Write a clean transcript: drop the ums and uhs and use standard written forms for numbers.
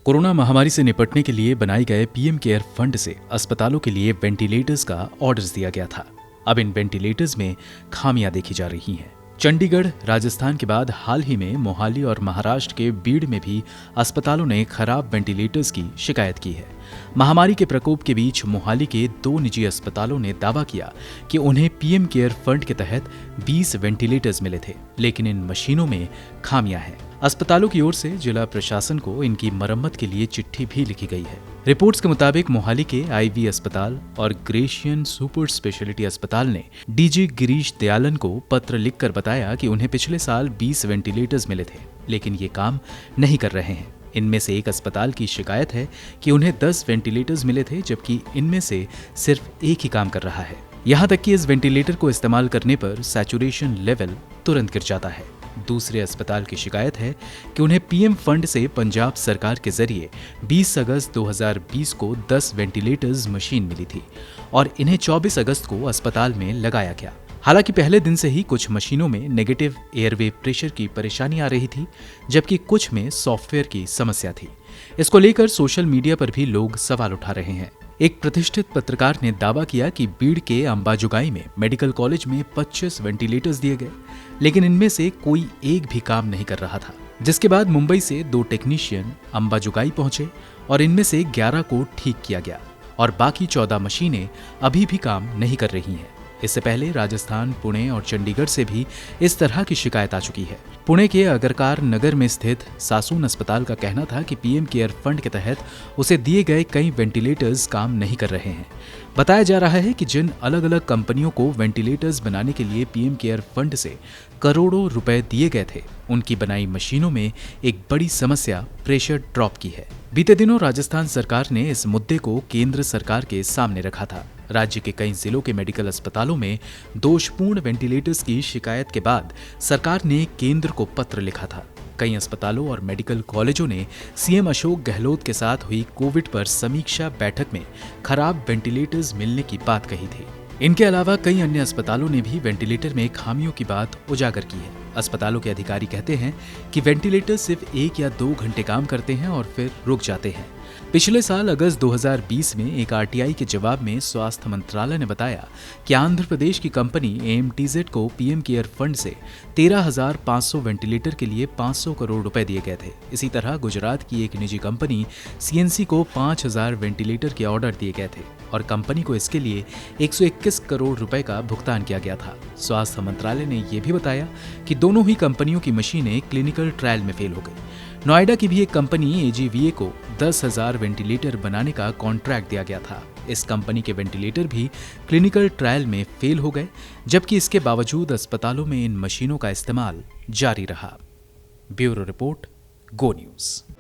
Corona महामारी से निपटने के लिए बनाए गए पीएम केयर फंड से अस्पतालों के लिए वेंटिलेटर्स का ऑर्डर्स दिया गया था। अब इन वेंटिलेटर्स में खामियां देखी जा रही हैं। चंडीगढ़, राजस्थान के बाद हाल ही में मोहाली और महाराष्ट्र के बीड़ में भी अस्पतालों ने खराब वेंटिलेटर्स की शिकायत की है। महामारी के प्रकोप के बीच मोहाली के 2 निजी अस्पतालों ने दावा किया कि उन्हें पीएम केयर फंड के तहत 20 वेंटिलेटर्स मिले थे, लेकिन इन मशीनों में खामियां हैं। अस्पतालों की ओर से जिला प्रशासन को इनकी मरम्मत के लिए चिट्ठी भी लिखी गई है। रिपोर्ट्स के मुताबिक मोहाली के आईवी अस्पताल और ग्रेशियन सुपर स्पेशलिटी अस्पताल ने डीजी गिरीश दयालन को पत्र लिखकर बताया कि उन्हें पिछले साल 20 वेंटिलेटर्स मिले थे, लेकिन ये काम नहीं कर रहे हैं। इनमें से एक अस्पताल की शिकायत है कि उन्हें 10 वेंटिलेटर्स मिले थे, जबकि इनमें से सिर्फ एक ही काम कर रहा है। यहाँ तक कि इस वेंटिलेटर को इस्तेमाल करने पर सैचुरेशन लेवल तुरंत गिर जाता है। दूसरे अस्पताल की शिकायत है कि उन्हें पीएम फंड से पंजाब सरकार के जरिए 20 अगस्त 2020 को 10 वेंटिलेटर्स मशीन मिली थी और इन्हें 24 अगस्त को अस्पताल में लगाया गया। हालांकि पहले दिन से ही कुछ मशीनों में नेगेटिव एयरवे प्रेशर की परेशानी आ रही थी, जबकि कुछ में सॉफ्टवेयर की समस्या थी। इसको लेकर सोशल मीडिया पर भी लोग सवाल उठा रहे हैं। एक प्रतिष्ठित पत्रकार ने दावा किया कि बीड़ के अंबाजुगाई में मेडिकल कॉलेज में 25 वेंटिलेटर्स दिए गए, लेकिन इनमें से कोई एक भी काम नहीं कर रहा था। जिसके बाद मुंबई से 2 टेक्नीशियन अंबाजुगाई पहुंचे और इनमें से 11 को ठीक किया गया और बाकी 14 मशीनें अभी भी काम नहीं कर रही हैं। इससे पहले राजस्थान, पुणे और चंडीगढ़ से भी इस तरह की शिकायत आ चुकी है। पुणे के अगरकार नगर में स्थित सासून अस्पताल का कहना था कि पीएम केयर फंड के तहत उसे दिए गए कई वेंटिलेटर्स काम नहीं कर रहे हैं। बताया जा रहा है कि जिन अलग अलग कंपनियों को वेंटिलेटर्स बनाने के लिए पीएम केयर फंड से करोड़ों रुपए दिए गए थे, उनकी बनाई मशीनों में एक बड़ी समस्या प्रेशर ड्रॉप की है। बीते दिनों राजस्थान सरकार ने इस मुद्दे को केंद्र सरकार के सामने रखा था। राज्य के कई जिलों के मेडिकल अस्पतालों में दोषपूर्ण वेंटिलेटर्स की शिकायत के बाद सरकार ने केंद्र को पत्र लिखा था। कई अस्पतालों और मेडिकल कॉलेजों ने सीएम अशोक गहलोत के साथ हुई कोविड पर समीक्षा बैठक में खराब वेंटिलेटर्स मिलने की बात कही थी। इनके अलावा कई अन्य अस्पतालों ने भी वेंटिलेटर में खामियों की बात उजागर की है। अस्पतालों के अधिकारी कहते हैं कि वेंटिलेटर सिर्फ 1 या 2 घंटे काम करते हैं और फिर रुक जाते हैं। पिछले साल अगस्त 2020 में एक आरटीआई के जवाब में स्वास्थ्य मंत्रालय ने बताया कि आंध्र प्रदेश की कंपनी एएमटीजेड को पीएम केयर फंड से 13,500 वेंटिलेटर के लिए 500 करोड़ रुपए दिए गए थे। इसी तरह गुजरात की एक निजी कंपनी सीएनसी को 5,000 वेंटिलेटर के ऑर्डर दिए गए थे और कंपनी को इसके लिए 121 करोड़ रुपए का भुगतान किया गया था। स्वास्थ्य मंत्रालय ने यह भी बताया कि दोनों ही कंपनियों की मशीनें क्लिनिकल ट्रायल में फेल हो गई। नोएडा की भी एक कंपनी एजीवीए को 10,000 वेंटिलेटर बनाने का कॉन्ट्रैक्ट दिया गया था। इस कंपनी के वेंटिलेटर भी क्लिनिकल ट्रायल में फेल हो गए, जबकि इसके बावजूद अस्पतालों में इन मशीनों का इस्तेमाल जारी रहा। ब्यूरो रिपोर्ट, गो न्यूज़।